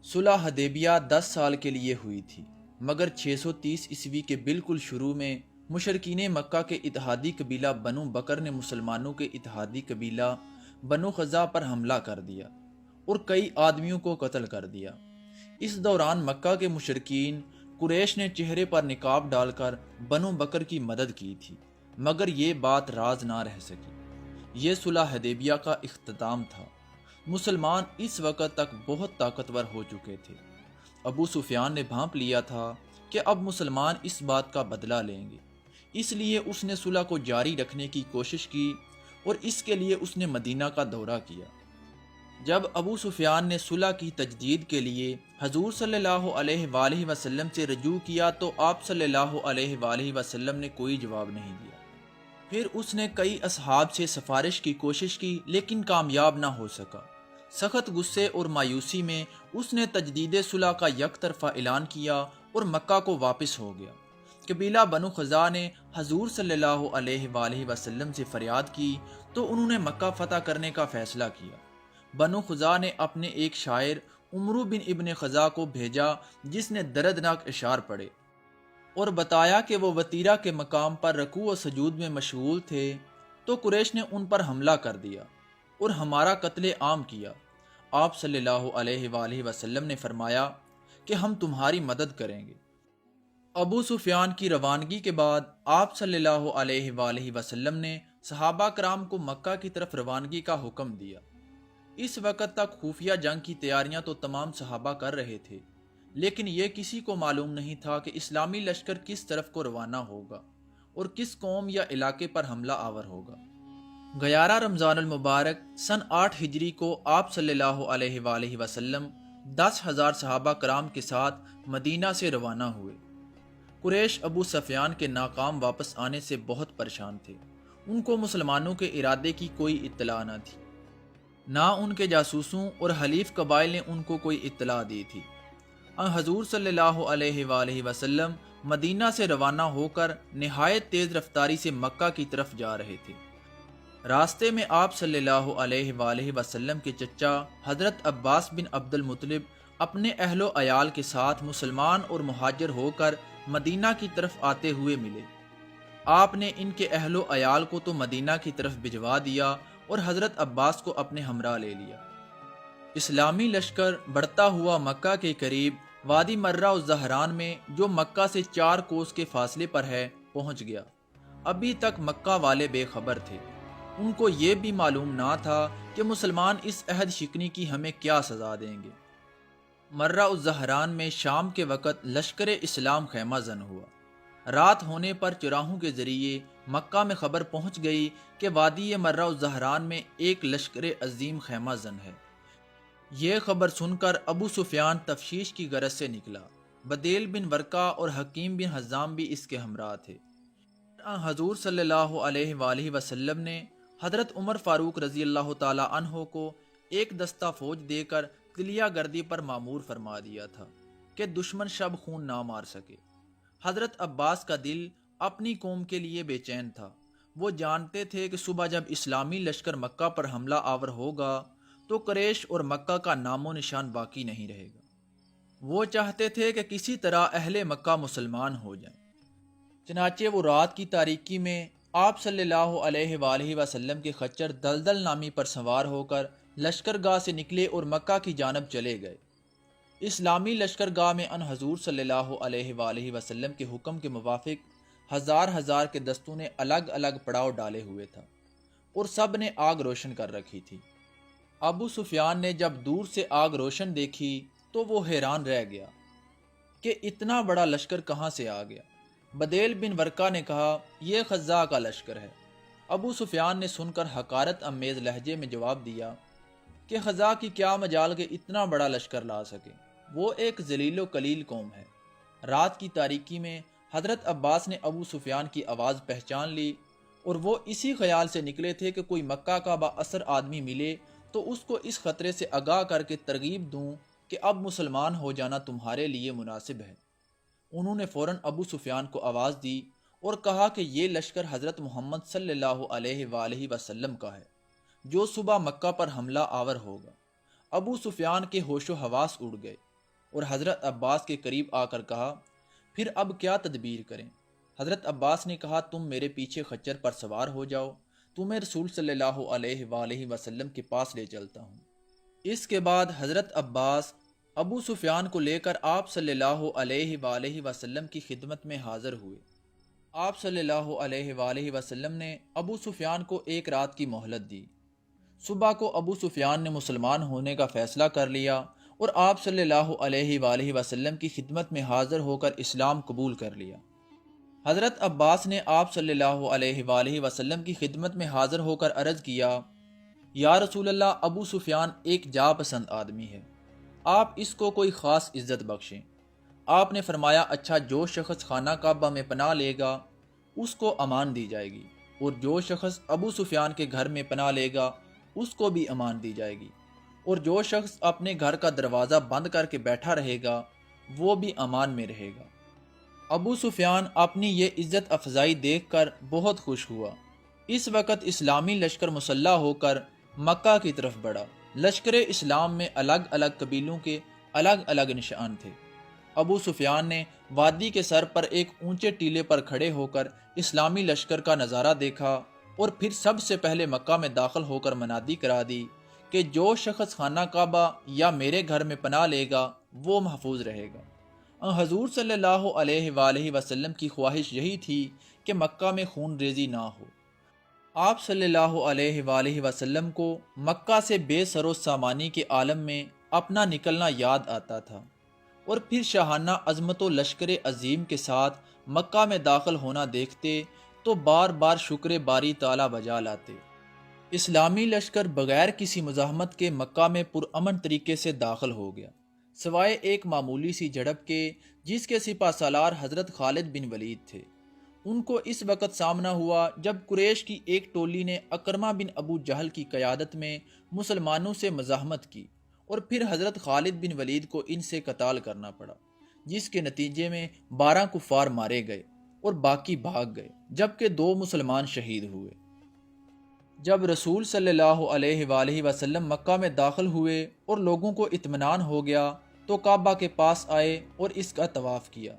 صلح حدیبیہ 10 سال کے لیے ہوئی تھی، مگر 630 عیسوی کے بالکل شروع میں مشرکین مکہ کے اتحادی قبیلہ بنو بکر نے مسلمانوں کے اتحادی قبیلہ بنو خزاع پر حملہ کر دیا اور کئی آدمیوں کو قتل کر دیا۔ اس دوران مکہ کے مشرکین قریش نے چہرے پر نقاب ڈال کر بنو بکر کی مدد کی تھی، مگر یہ بات راز نہ رہ سکی۔ یہ صلح حدیبیہ کا اختتام تھا۔ مسلمان اس وقت تک بہت طاقتور ہو چکے تھے۔ ابو سفیان نے بھانپ لیا تھا کہ اب مسلمان اس بات کا بدلہ لیں گے، اس لیے اس نے صلح کو جاری رکھنے کی کوشش کی اور اس کے لیے اس نے مدینہ کا دورہ کیا۔ جب ابو سفیان نے صلح کی تجدید کے لیے حضور صلی اللہ علیہ وآلہ وسلم سے رجوع کیا تو آپ صلی اللہ علیہ وآلہ وسلم نے کوئی جواب نہیں دیا۔ پھر اس نے کئی اصحاب سے سفارش کی کوشش کی لیکن کامیاب نہ ہو سکا۔ سخت غصے اور مایوسی میں اس نے تجدید صلح کا یک طرفہ اعلان کیا اور مکہ کو واپس ہو گیا۔ قبیلہ بنو خزاع نے حضور صلی اللہ علیہ وآلہ وسلم سے فریاد کی تو انہوں نے مکہ فتح کرنے کا فیصلہ کیا۔ بنو خزاع نے اپنے ایک شاعر عمرو بن ابن خزاع کو بھیجا جس نے دردناک اشعار پڑھے اور بتایا کہ وہ وتیرہ کے مقام پر رکوع و سجود میں مشغول تھے، تو قریش نے ان پر حملہ کر دیا اور ہمارا قتل عام کیا۔ آپ صلی اللہ علیہ وآلہ وسلم نے فرمایا کہ ہم تمہاری مدد کریں گے۔ ابو سفیان کی روانگی کے بعد آپ صلی اللہ علیہ وآلہ وسلم نے صحابہ کرام کو مکہ کی طرف روانگی کا حکم دیا۔ اس وقت تک خفیہ جنگ کی تیاریاں تو تمام صحابہ کر رہے تھے، لیکن یہ کسی کو معلوم نہیں تھا کہ اسلامی لشکر کس طرف کو روانہ ہوگا اور کس قوم یا علاقے پر حملہ آور ہوگا۔ 11 رمضان المبارک سن 8 ہجری کو آپ صلی اللہ علیہ وآلہ وسلم 10,000 صحابہ کرام کے ساتھ مدینہ سے روانہ ہوئے۔ قریش ابو سفیان کے ناکام واپس آنے سے بہت پریشان تھے۔ ان کو مسلمانوں کے ارادے کی کوئی اطلاع نہ تھی، نہ ان کے جاسوسوں اور حلیف قبائل نے ان کو کوئی اطلاع دی تھی۔ حضور صلی اللہ علیہ وآلہ وسلم مدینہ سے روانہ ہو کر نہایت تیز رفتاری سے مکہ کی طرف جا رہے تھے۔ راستے میں آپ صلی اللہ علیہ وآلہ وسلم کے چچا حضرت عباس بن عبد المطلب اپنے اہل و عیال کے ساتھ مسلمان اور مہاجر ہو کر مدینہ کی طرف آتے ہوئے ملے۔ آپ نے ان کے اہل و عیال کو تو مدینہ کی طرف بھجوا دیا اور حضرت عباس کو اپنے ہمراہ لے لیا۔ اسلامی لشکر بڑھتا ہوا مکہ کے قریب وادی مرہ الزہران میں، جو مکہ سے 4 کوس کے فاصلے پر ہے، پہنچ گیا۔ ابھی تک مکہ والے بے خبر تھے۔ ان کو یہ بھی معلوم نہ تھا کہ مسلمان اس عہد شکنی کی ہمیں کیا سزا دیں گے۔ مرہ الزہران میں شام کے وقت لشکر اسلام خیمہ زن ہوا۔ رات ہونے پر چراہوں کے ذریعے مکہ میں خبر پہنچ گئی کہ وادی مرہ الزہران میں ایک لشکر عظیم خیمہ زن ہے۔ یہ خبر سن کر ابو سفیان تفتیش کی غرض سے نکلا۔ بدیل بن ورقہ اور حکیم بن حزام بھی اس کے ہمراہ تھے۔ حضور صلی اللہ علیہ وآلہ وسلم نے حضرت عمر فاروق رضی اللہ تعالی عنہ کو ایک دستہ فوج دے کر قلعہ گردی پر مامور فرما دیا تھا کہ دشمن شب خون نہ مار سکے۔ حضرت عباس کا دل اپنی قوم کے لیے بے چین تھا۔ وہ جانتے تھے کہ صبح جب اسلامی لشکر مکہ پر حملہ آور ہوگا تو قریش اور مکہ کا نام و نشان باقی نہیں رہے گا۔ وہ چاہتے تھے کہ کسی طرح اہل مکہ مسلمان ہو جائیں۔ چنانچہ وہ رات کی تاریکی میں آپ صلی اللہ علیہ وآلہ وسلم کے خچر دلدل نامی پر سوار ہو کر لشکر گاہ سے نکلے اور مکہ کی جانب چلے گئے۔ اسلامی لشکر گاہ میں ان حضور صلی اللہ علیہ وآلہ وسلم کے حکم کے موافق ہزار کے دستوں نے الگ الگ پڑاؤ ڈالے ہوئے تھا اور سب نے آگ روشن کر رکھی تھی۔ ابو سفیان نے جب دور سے آگ روشن دیکھی تو وہ حیران رہ گیا کہ اتنا بڑا لشکر کہاں سے آ گیا۔ بدیل بن ورقہ نے کہا، یہ خزاع کا لشکر ہے۔ ابو سفیان نے سن کر حقارت امیز لہجے میں جواب دیا کہ خزاع کی کیا مجال کہ اتنا بڑا لشکر لا سکے، وہ ایک ذلیل و قلیل قوم ہے۔ رات کی تاریکی میں حضرت عباس نے ابو سفیان کی آواز پہچان لی اور وہ اسی خیال سے نکلے تھے کہ کوئی مکہ کا با اثر آدمی ملے تو اس کو اس خطرے سے آگاہ کر کے ترغیب دوں کہ اب مسلمان ہو جانا تمہارے لیے مناسب ہے۔ انہوں نے فوراً ابو سفیان کو آواز دی اور کہا کہ یہ لشکر حضرت محمد صلی اللہ علیہ وآلہ وسلم کا ہے، جو صبح مکہ پر حملہ آور ہوگا۔ ابو سفیان کے ہوش و حواس اڑ گئے۔ اور حضرت عباس کے قریب آ کر کہا، پھر اب کیا تدبیر کریں؟ حضرت عباس نے کہا، تم میرے پیچھے خچر پر سوار ہو جاؤ، تمہیں رسول صلی اللہ علیہ وآلہ وسلم کے پاس لے چلتا ہوں۔ اس کے بعد حضرت عباس ابو سفیان کو لے کر آپ صلی اللہ علیہ وآلہ وسلم کی خدمت میں حاضر ہوئے۔ آپ صلی اللہ علیہ وآلہ وسلم نے ابو سفیان کو ایک رات کی مہلت دی۔ صبح کو ابو سفیان نے مسلمان ہونے کا فیصلہ کر لیا اور آپ صلی اللہ علیہ وآلہ وسلم کی خدمت میں حاضر ہو کر اسلام قبول کر لیا۔ حضرت عباس نے آپ صلی اللہ علیہ وآلہ وسلم کی خدمت میں حاضر ہو کر عرض کیا، یا رسول اللہ، ابو سفیان ایک جا پسند آدمی ہے، آپ اس کو کوئی خاص عزت بخشیں۔ آپ نے فرمایا، اچھا، جو شخص خانہ کعبہ میں پناہ لے گا اس کو امان دی جائے گی، اور جو شخص ابو سفیان کے گھر میں پناہ لے گا اس کو بھی امان دی جائے گی، اور جو شخص اپنے گھر کا دروازہ بند کر کے بیٹھا رہے گا وہ بھی امان میں رہے گا۔ ابو سفیان اپنی یہ عزت افزائی دیکھ کر بہت خوش ہوا۔ اس وقت اسلامی لشکر مسلح ہو کر مکہ کی طرف بڑھا۔ لشکر اسلام میں الگ الگ قبیلوں کے الگ الگ نشان تھے۔ ابو سفیان نے وادی کے سر پر ایک اونچے ٹیلے پر کھڑے ہو کر اسلامی لشکر کا نظارہ دیکھا اور پھر سب سے پہلے مکہ میں داخل ہو کر منادی کرا دی کہ جو شخص خانہ کعبہ یا میرے گھر میں پناہ لے گا وہ محفوظ رہے گا۔ حضور صلی اللہ علیہ وآلہ وسلم کی خواہش یہی تھی کہ مکہ میں خون ریزی نہ ہو۔ آپ صلی اللہ علیہ وآلہ وسلم کو مکہ سے بے سر و سامانی کے عالم میں اپنا نکلنا یاد آتا تھا، اور پھر شاہانہ عظمت و لشکر عظیم کے ساتھ مکہ میں داخل ہونا دیکھتے تو بار بار شکر باری تعالیٰ بجا لاتے۔ اسلامی لشکر بغیر کسی مزاحمت کے مکہ میں پرامن طریقے سے داخل ہو گیا، سوائے ایک معمولی سی جھڑپ کے جس کے سپہ سالار حضرت خالد بن ولید تھے۔ ان کو اس وقت سامنا ہوا جب قریش کی ایک ٹولی نے اکرمہ بن ابو جہل کی قیادت میں مسلمانوں سے مزاحمت کی، اور پھر حضرت خالد بن ولید کو ان سے قتال کرنا پڑا، جس کے نتیجے میں 12 کفار مارے گئے اور باقی بھاگ گئے، جبکہ 2 مسلمان شہید ہوئے۔ جب رسول صلی اللہ علیہ وآلہ وسلم مکہ میں داخل ہوئے اور لوگوں کو اطمینان ہو گیا تو کعبہ کے پاس آئے اور اس کا طواف کیا۔